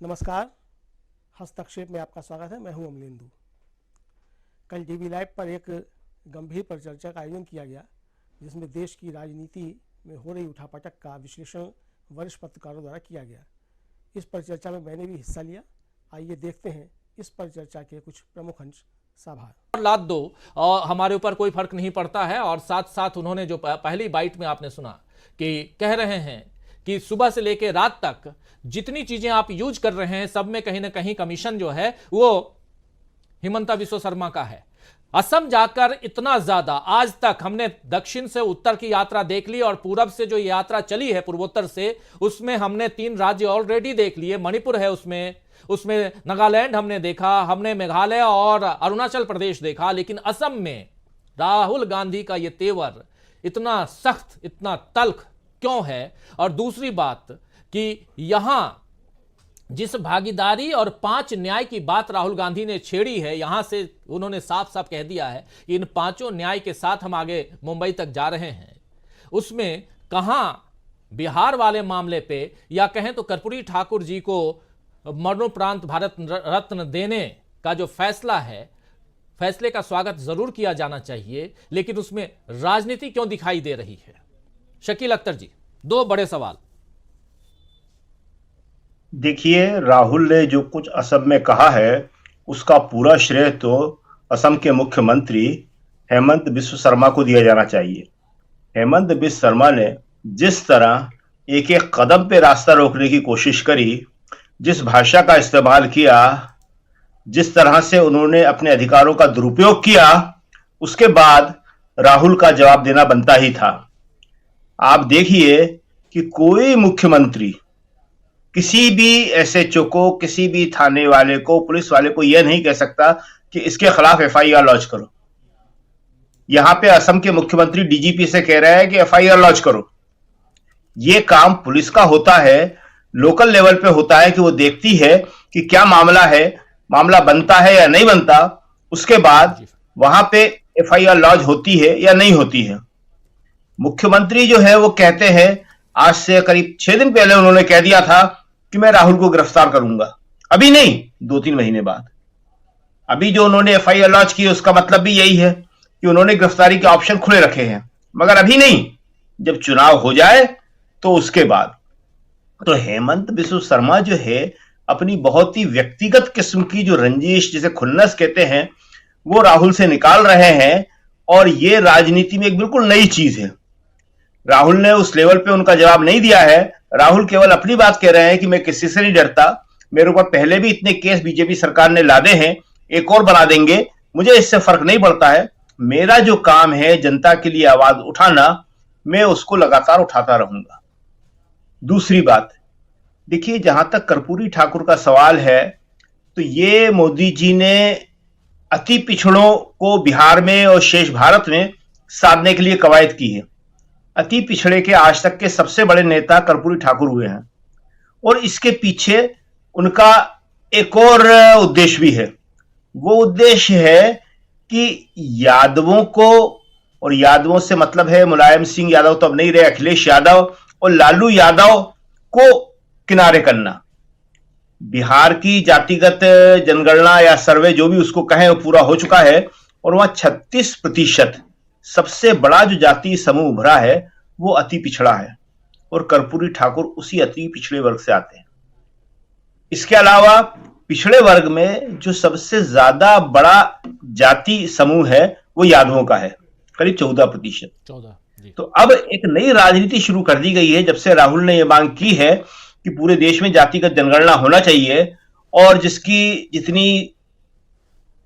नमस्कार। हस्तक्षेप में आपका स्वागत है। मैं हूं अमलेंदु। कल टीवी लाइव पर एक गंभीर परिचर्चा का आयोजन किया गया, जिसमें देश की राजनीति में हो रही उठापटक का विश्लेषण वरिष्ठ पत्रकारों द्वारा किया गया। इस परिचर्चा में मैंने भी हिस्सा लिया। आइए देखते हैं इस परिचर्चा के कुछ प्रमुख अंश। साभार लाद दो और हमारे ऊपर कोई फर्क नहीं पड़ता है। और साथ साथ उन्होंने जो पहली बाइट में आपने सुना कि कह रहे हैं कि सुबह से लेकर रात तक जितनी चीजें आप यूज कर रहे हैं सब में कहीं ना कहीं कमीशन जो है वो हिमंता बिस्वा शर्मा का है। असम जाकर इतना ज्यादा आज तक हमने दक्षिण से उत्तर की यात्रा देख ली और पूरब से जो यात्रा चली है पूर्वोत्तर से, उसमें हमने 3 राज्य ऑलरेडी देख लिए। मणिपुर है उसमें नागालैंड हमने देखा, हमने मेघालय और अरुणाचल प्रदेश देखा, लेकिन असम में राहुल गांधी का यह तेवर इतना सख्त, इतना तल्ख क्यों है? और दूसरी बात कि यहां जिस भागीदारी और 5 न्याय की बात राहुल गांधी ने छेड़ी है, यहां से उन्होंने साफ साफ कह दिया है कि इन 5 न्याय के साथ हम आगे मुंबई तक जा रहे हैं। उसमें कहां बिहार वाले मामले पे या कहें तो कर्पूरी ठाकुर जी को मरणोपरांत भारत रत्न देने का जो फैसला है, फैसले का स्वागत जरूर किया जाना चाहिए, लेकिन उसमें राजनीति क्यों दिखाई दे रही है? शकील अख्तर जी, 2 बड़े सवाल। देखिए, राहुल ने जो कुछ असम में कहा है उसका पूरा श्रेय तो असम के मुख्यमंत्री हेमंत बिस्वा शर्मा को दिया जाना चाहिए। हेमंत बिस्वा शर्मा ने जिस तरह एक एक कदम पे रास्ता रोकने की कोशिश करी, जिस भाषा का इस्तेमाल किया, जिस तरह से उन्होंने अपने अधिकारों का दुरुपयोग किया, उसके बाद राहुल का जवाब देना बनता ही था। आप देखिए कि कोई मुख्यमंत्री किसी भी एसएचओ को, किसी भी थाने वाले को, पुलिस वाले को यह नहीं कह सकता कि इसके खिलाफ एफआईआर लॉन्च करो। यहां पे असम के मुख्यमंत्री डीजीपी से कह रहे हैं कि एफआईआर लॉन्च करो। यह काम पुलिस का होता है, लोकल लेवल पे होता है कि वो देखती है कि क्या मामला है, मामला बनता है या नहीं बनता, उसके बाद वहां पे एफआईआर लॉन्च होती है या नहीं होती है। मुख्यमंत्री जो है वो कहते हैं, आज से करीब 6 दिन पहले उन्होंने कह दिया था कि मैं राहुल को गिरफ्तार करूंगा। अभी नहीं, 2-3 महीने बाद। अभी जो उन्होंने एफआईआर लॉन्च की उसका मतलब भी यही है कि उन्होंने गिरफ्तारी के ऑप्शन खुले रखे हैं, मगर अभी नहीं, जब चुनाव हो जाए तो उसके बाद। तो हेमंत बिस्वा शर्मा जो है अपनी बहुत ही व्यक्तिगत किस्म की जो रंजिश, जिसे खुन्नस कहते हैं, वो राहुल से निकाल रहे हैं। और ये राजनीति में एक बिल्कुल नई चीज है। राहुल ने उस लेवल पे उनका जवाब नहीं दिया है। राहुल केवल अपनी बात कह रहे हैं कि मैं किसी से नहीं डरता, मेरे ऊपर पहले भी इतने केस बीजेपी सरकार ने लादे हैं, एक और बना देंगे, मुझे इससे फर्क नहीं पड़ता है। मेरा जो काम है जनता के लिए आवाज उठाना, मैं उसको लगातार उठाता रहूंगा। दूसरी बात, देखिए, जहां तक कर्पूरी ठाकुर का सवाल है, तो ये मोदी जी ने अति पिछड़ों को बिहार में और शेष भारत में साधने के लिए कवायद की है। अति पिछड़े के आज तक के सबसे बड़े नेता कर्पूरी ठाकुर हुए हैं, और इसके पीछे उनका एक और उद्देश्य भी है। वो उद्देश्य है कि यादवों को, और यादवों से मतलब है मुलायम सिंह यादव तो अब नहीं रहे, अखिलेश यादव और लालू यादव को किनारे करना। बिहार की जातिगत जनगणना या सर्वे जो भी उसको कहें वो पूरा हो चुका है, और वहां 36% सबसे बड़ा जो जाति समूह उभरा है वो अति पिछड़ा है, और कर्पूरी ठाकुर उसी अति पिछड़े वर्ग से आते हैं। इसके अलावा पिछड़े वर्ग में जो सबसे ज्यादा बड़ा जाति समूह है वो यादवों का है, करीब 14%। तो अब एक नई राजनीति शुरू कर दी गई है जब से राहुल ने यह मांग की है कि पूरे देश में जातिगत जनगणना होना चाहिए, और जिसकी जितनी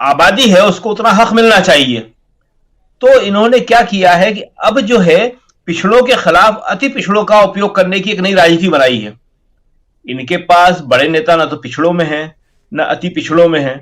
आबादी है उसको उतना हक मिलना चाहिए। तो इन्होंने क्या किया है कि अब जो है पिछड़ों के खिलाफ अति पिछड़ों का उपयोग करने की एक नई राजनीति बनाई है। इनके पास बड़े नेता ना तो पिछड़ों में है ना अति पिछड़ों में है।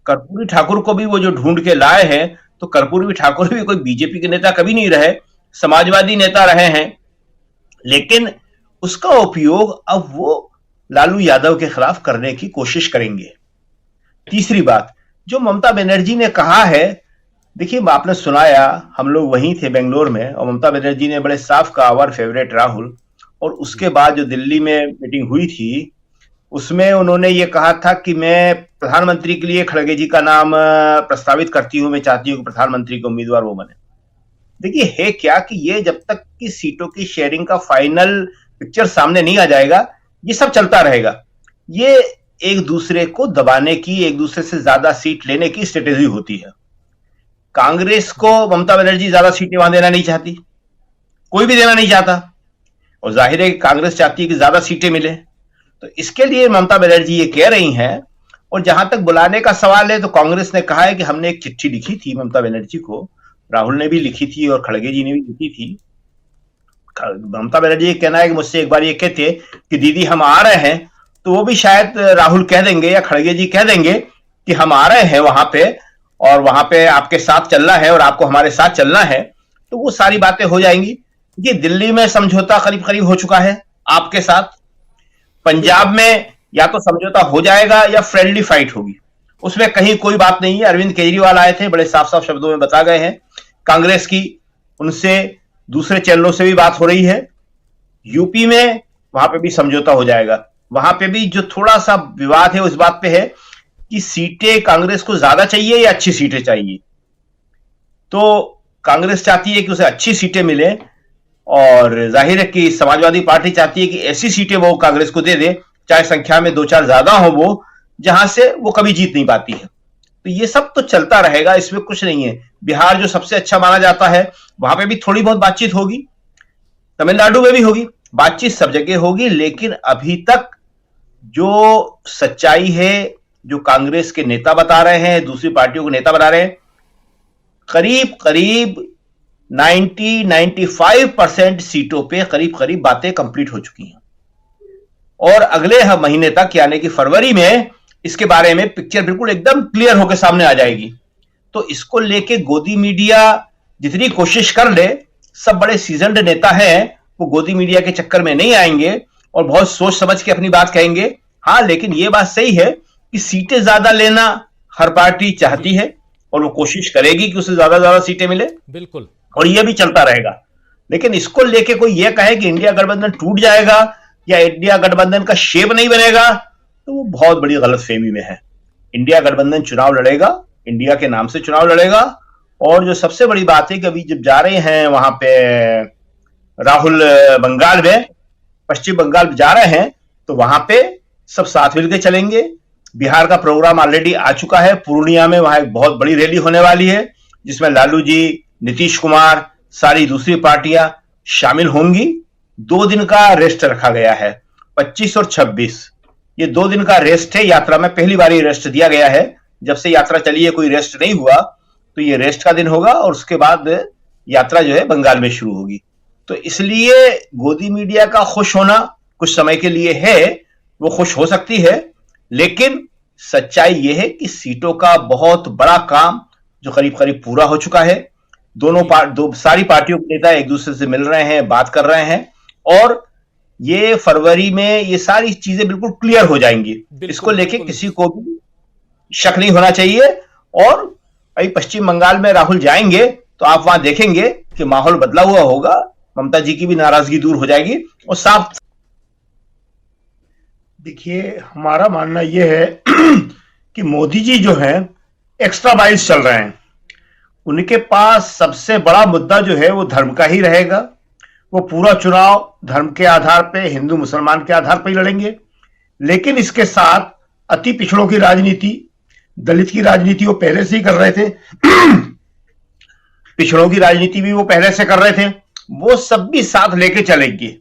कर्पूरी ठाकुर को भी वो जो ढूंढ के लाए हैं, तो कर्पूरी ठाकुर भी कोई बीजेपी के नेता कभी नहीं रहे, समाजवादी नेता रहे हैं, लेकिन उसका उपयोग अब वो लालू यादव के खिलाफ करने की कोशिश करेंगे। तीसरी बात, जो ममता बनर्जी ने कहा है, देखिए आपने सुनाया, हम लोग वहीं थे बेंगलोर में, और ममता बनर्जी ने बड़े साफ कहा आवर फेवरेट राहुल। और उसके बाद जो दिल्ली में मीटिंग हुई थी, उसमें उन्होंने ये कहा था कि मैं प्रधानमंत्री के लिए खड़गे जी का नाम प्रस्तावित करती हूं, मैं चाहती हूं कि प्रधानमंत्री के उम्मीदवार वो बने। देखिए है क्या कि ये जब तक कि सीटों की शेयरिंग का फाइनल पिक्चर सामने नहीं आ जाएगा, ये सब चलता रहेगा। ये एक दूसरे को दबाने की, एक दूसरे से ज्यादा सीट लेने की स्ट्रेटेजी होती है। कांग्रेस को ममता बनर्जी ज्यादा सीटें वहां देना नहीं चाहती, कोई भी देना नहीं चाहता, और जाहिर है कि कांग्रेस चाहती है कि ज्यादा सीटें मिले। तो इसके लिए ममता बनर्जी ये कह रही हैं। और जहां तक बुलाने का सवाल है, तो कांग्रेस ने कहा है कि हमने एक चिट्ठी लिखी थी ममता बनर्जी को, राहुल ने भी लिखी थी और खड़गे जी ने भी लिखी थी। ममता बनर्जी कहना है कि मुझसे एक बार ये कहते कि दीदी हम आ रहे हैं, तो वो भी शायद राहुल कह देंगे या खड़गे जी कह देंगे कि हम आ रहे हैं वहां पे, और वहां पे आपके साथ चलना है और आपको हमारे साथ चलना है। तो वो सारी बातें हो जाएंगी। ये दिल्ली में समझौता करीब करीब हो चुका है आपके साथ, पंजाब में या तो समझौता हो जाएगा या फ्रेंडली फाइट होगी, उसमें कहीं कोई बात नहीं है। अरविंद केजरीवाल आए थे, बड़े साफ साफ शब्दों में बता गए हैं। कांग्रेस की उनसे दूसरे चैनलों से भी बात हो रही है। यूपी में वहां पे भी समझौता हो जाएगा। वहां पे भी जो थोड़ा सा विवाद है उस बात पे है कि सीटें कांग्रेस को ज्यादा चाहिए या अच्छी सीटें चाहिए। तो कांग्रेस चाहती है कि उसे अच्छी सीटें मिले, और जाहिर है कि समाजवादी पार्टी चाहती है कि ऐसी सीटें वो कांग्रेस को दे दे, चाहे संख्या में 2-4 ज्यादा हो वो, जहां से वो कभी जीत नहीं पाती है। तो ये सब तो चलता रहेगा, इसमें कुछ नहीं है। बिहार जो सबसे अच्छा माना जाता है, वहां पे भी थोड़ी बहुत बातचीत होगी, तमिलनाडु में भी होगी, बातचीत सब जगह होगी। लेकिन अभी तक जो सच्चाई है, जो कांग्रेस के नेता बता रहे हैं, दूसरी पार्टियों के नेता बता रहे हैं, करीब करीब 90-95% सीटों पे करीब करीब बातें कंप्लीट हो चुकी हैं। और अगले महीने तक यानी कि फरवरी में इसके बारे में पिक्चर बिल्कुल एकदम क्लियर होकर सामने आ जाएगी। तो इसको लेके गोदी मीडिया जितनी कोशिश कर ले, सब बड़े सीजन्ड नेता हैं, वो गोदी मीडिया के चक्कर में नहीं आएंगे और बहुत सोच समझ के अपनी बात कहेंगे। हाँ, लेकिन ये बात सही है कि सीटें ज्यादा लेना हर पार्टी चाहती है और वो कोशिश करेगी कि उसे ज्यादा सीटें मिले, बिल्कुल, और ये भी चलता रहेगा। लेकिन इसको लेके कोई ये कहे कि इंडिया गठबंधन टूट जाएगा या इंडिया गठबंधन का शेप नहीं बनेगा, तो वो बहुत बड़ी गलतफहमी में है। इंडिया गठबंधन चुनाव लड़ेगा, इंडिया के नाम से चुनाव लड़ेगा। और जो सबसे बड़ी बात है कि अभी जब जा रहे हैं वहां पे राहुल बंगाल में, पश्चिम बंगाल जा रहे हैं, तो वहां पे सब साथ मिलकर चलेंगे। बिहार का प्रोग्राम ऑलरेडी आ चुका है, पूर्णिया में वहां एक बहुत बड़ी रैली होने वाली है, जिसमें लालू जी, नीतीश कुमार, सारी दूसरी पार्टियां शामिल होंगी। 2 दिन का रेस्ट रखा गया है, 25 और 26, ये 2 दिन का रेस्ट है। यात्रा में पहली बार ये रेस्ट दिया गया है, जब से यात्रा चली है कोई रेस्ट नहीं हुआ, तो ये रेस्ट का दिन होगा और उसके बाद यात्रा जो है बंगाल में शुरू होगी। तो इसलिए गोदी मीडिया का खुश होना कुछ समय के लिए है, वो खुश हो सकती है, लेकिन सच्चाई ये है कि सीटों का बहुत बड़ा काम जो करीब करीब पूरा हो चुका है। सारी पार्टियों के नेता एक दूसरे से मिल रहे हैं, बात कर रहे हैं, और ये फरवरी में ये सारी चीजें बिल्कुल क्लियर हो जाएंगी। इसको लेके किसी को भी शक नहीं होना चाहिए। और अभी पश्चिम बंगाल में राहुल जाएंगे तो आप वहां देखेंगे कि माहौल बदला हुआ होगा, ममता जी की भी नाराजगी दूर हो जाएगी और साफ। देखिए, हमारा मानना यह है कि मोदी जी जो है एक्स्ट्रा बाइस चल रहे हैं। उनके पास सबसे बड़ा मुद्दा जो है वो धर्म का ही रहेगा। वो पूरा चुनाव धर्म के आधार पे, हिंदू मुसलमान के आधार पर ही लड़ेंगे। लेकिन इसके साथ अति पिछड़ों की राजनीति, दलित की राजनीति वो पहले से ही कर रहे थे पिछड़ों की राजनीति भी वो पहले से कर रहे थे, वो सब भी साथ लेके चलेंगे।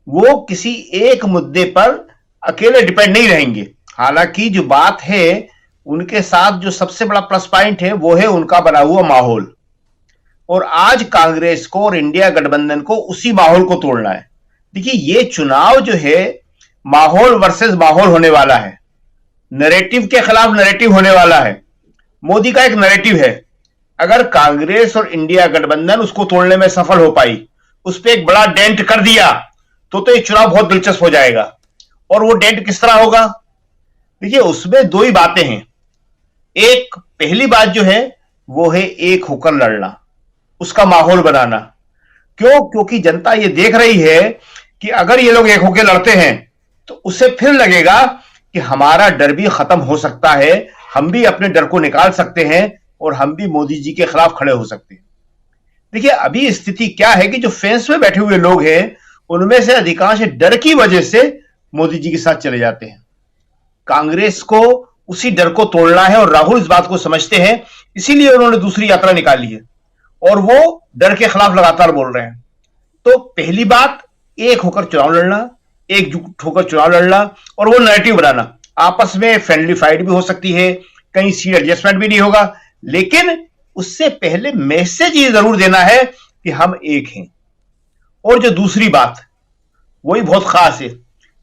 वो किसी एक मुद्दे पर अकेले डिपेंड नहीं रहेंगे। हालांकि जो बात है, उनके साथ जो सबसे बड़ा प्लस पॉइंट है वो है उनका बना हुआ माहौल। और आज कांग्रेस को और इंडिया गठबंधन को उसी माहौल को तोड़ना है। देखिए, ये चुनाव जो है माहौल वर्सेस माहौल होने वाला है, नैरेटिव के खिलाफ नैरेटिव होने वाला है। मोदी का एक नैरेटिव है, अगर कांग्रेस और इंडिया गठबंधन उसको तोड़ने में सफल हो पाई, उस पर एक बड़ा डेंट कर दिया, तो ये चुनाव बहुत दिलचस्प हो जाएगा। और वो डेंट किस तरह होगा? देखिए, उसमें 2 ही बातें हैं। एक पहली बात जो है वो है एक होकर लड़ना, उसका माहौल बनाना। क्योंकि जनता ये देख रही है कि अगर ये लोग एक होकर लड़ते हैं तो उसे फिर लगेगा कि हमारा डर भी खत्म हो सकता है, हम भी अपने डर को निकाल सकते हैं और हम भी मोदी जी के खिलाफ खड़े हो सकते हैं। देखिए अभी स्थिति क्या है कि जो फेंस में बैठे हुए लोग हैं उनमें से अधिकांश डर की वजह से मोदी जी के साथ चले जाते हैं। कांग्रेस को उसी डर को तोड़ना है और राहुल इस बात को समझते हैं, इसीलिए उन्होंने दूसरी यात्रा निकाली है और वो डर के खिलाफ लगातार बोल रहे हैं। तो पहली बात, एक होकर चुनाव लड़ना, एकजुट होकर चुनाव लड़ना और वो नैरेटिव बनाना। आपस में फ्रेंडली फाइट भी हो सकती है, कहीं सीट एडजस्टमेंट भी नहीं होगा, लेकिन उससे पहले मैसेज ये जरूर देना है कि हम एक हैं। और जो दूसरी बात वही बहुत खास है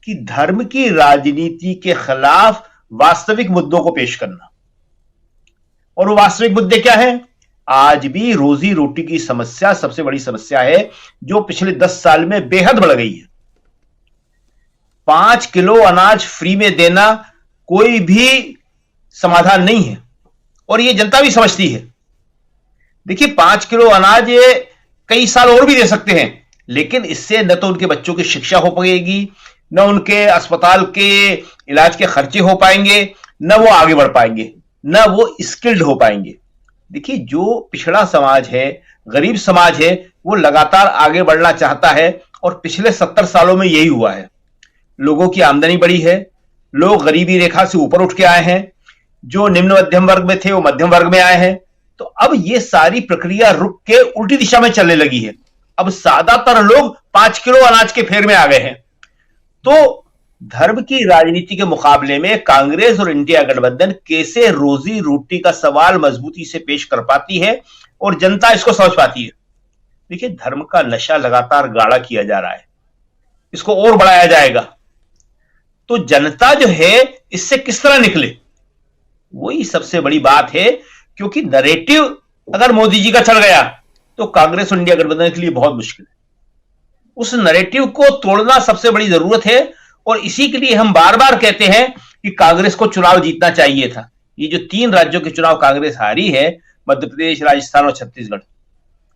कि धर्म की राजनीति के खिलाफ वास्तविक मुद्दों को पेश करना। और वो वास्तविक मुद्दे क्या हैं? आज भी रोजी रोटी की समस्या सबसे बड़ी समस्या है जो पिछले 10 साल में बेहद बढ़ गई है। 5 किलो अनाज फ्री में देना कोई भी समाधान नहीं है और ये जनता भी समझती है। देखिए 5 किलो अनाज ये कई साल और भी दे सकते हैं, लेकिन इससे न तो उनके बच्चों की शिक्षा हो पाएगी, न उनके अस्पताल के इलाज के खर्चे हो पाएंगे, न वो आगे बढ़ पाएंगे, न वो स्किल्ड हो पाएंगे। देखिए जो पिछड़ा समाज है, गरीब समाज है, वो लगातार आगे बढ़ना चाहता है और पिछले 70 सालों में यही हुआ है। लोगों की आमदनी बढ़ी है, लोग गरीबी रेखा से ऊपर उठ के आए हैं, जो निम्न मध्यम वर्ग में थे वो मध्यम वर्ग में आए हैं। तो अब ये सारी प्रक्रिया रुक के उल्टी दिशा में चलने लगी है। अब ज्यादातर लोग 5 किलो अनाज के फेर में आ गए हैं। तो धर्म की राजनीति के मुकाबले में कांग्रेस और इंडिया गठबंधन कैसे रोजी रोटी का सवाल मजबूती से पेश कर पाती है और जनता इसको समझ पाती है। देखिए धर्म का नशा लगातार गाढ़ा किया जा रहा है, इसको और बढ़ाया जाएगा। तो जनता जो है इससे किस तरह निकले, वही सबसे बड़ी बात है। क्योंकि नैरेटिव अगर मोदी जी का चढ़ गया तो कांग्रेस और इंडिया गठबंधन के लिए बहुत मुश्किल है। उस नैरेटिव को तोड़ना सबसे बड़ी जरूरत है और इसी के लिए हम बार बार कहते हैं कि कांग्रेस को चुनाव जीतना चाहिए था। ये जो 3 राज्यों के चुनाव कांग्रेस हारी है, मध्य प्रदेश, राजस्थान और छत्तीसगढ़,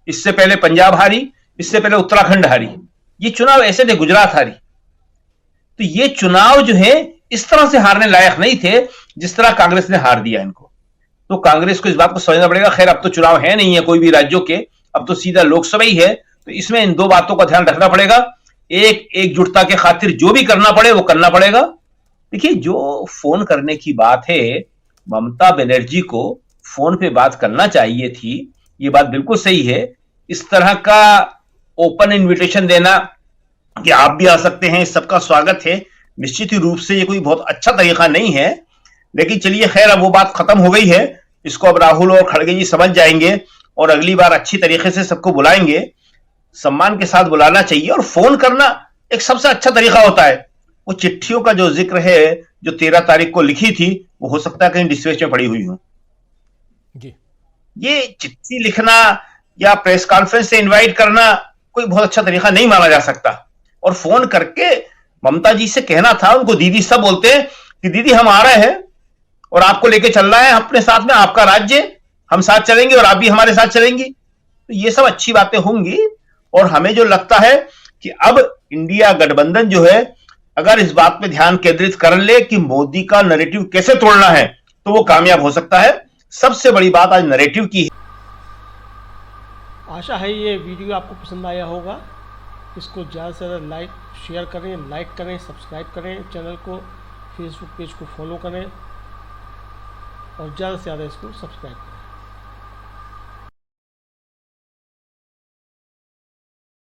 इससे पहले पंजाब हारी, इससे पहले उत्तराखंड हारी, ये चुनाव ऐसे थे, गुजरात हारी। तो ये चुनाव जो है इस तरह से हारने लायक नहीं थे जिस तरह कांग्रेस ने हार दिया इनको। तो कांग्रेस को इस बात को समझना पड़ेगा। खैर अब तो चुनाव है नहीं है कोई भी राज्यों के, अब तो सीधा लोकसभा ही है। तो इसमें इन 2 बातों का ध्यान रखना पड़ेगा। एकजुटता के खातिर जो भी करना पड़े वो करना पड़ेगा। देखिए जो फोन करने की बात है, ममता बनर्जी को फोन पे बात करना चाहिए थी, ये बात बिल्कुल सही है। इस तरह का ओपन इन्विटेशन देना कि आप भी आ सकते हैं, सबका स्वागत है, निश्चित ही रूप से ये कोई बहुत अच्छा तरीका नहीं है। लेकिन चलिए खैर अब वो बात खत्म हो गई है, इसको अब राहुल और खड़गे जी समझ जाएंगे और अगली बार अच्छी तरीके से सबको बुलाएंगे, सम्मान के साथ बुलाना चाहिए। और फोन करना एक सबसे अच्छा तरीका होता है। वो चिट्ठियों का जो जिक्र है जो 13 तारीख को लिखी थी, वो हो सकता है कहीं डिस्पैच में पड़ी हुई हो। ये चिट्ठी लिखना या प्रेस कॉन्फ्रेंस से इनवाइट करना कोई बहुत अच्छा तरीका नहीं माना जा सकता। और फोन करके ममता जी से कहना था, उनको दीदी सब बोलते हैं कि दीदी हम आ रहे हैं और आपको लेके चलना है अपने साथ में, आपका राज्य, हम साथ चलेंगे और आप भी हमारे साथ चलेंगी। तो ये सब अच्छी बातें होंगी। और हमें जो लगता है कि अब इंडिया गठबंधन जो है अगर इस बात पे ध्यान केंद्रित कर ले कि मोदी का नैरेटिव कैसे तोड़ना है तो वो कामयाब हो सकता है। सबसे बड़ी बात आज नैरेटिव की है। आशा है ये वीडियो आपको पसंद आया होगा। इसको ज़्यादा से ज़्यादा शेयर करें, लाइक करें, सब्सक्राइब करें चैनल को, फेसबुक पेज को फॉलो करें और ज़्यादा से ज़्यादा इसको सब्सक्राइब करें।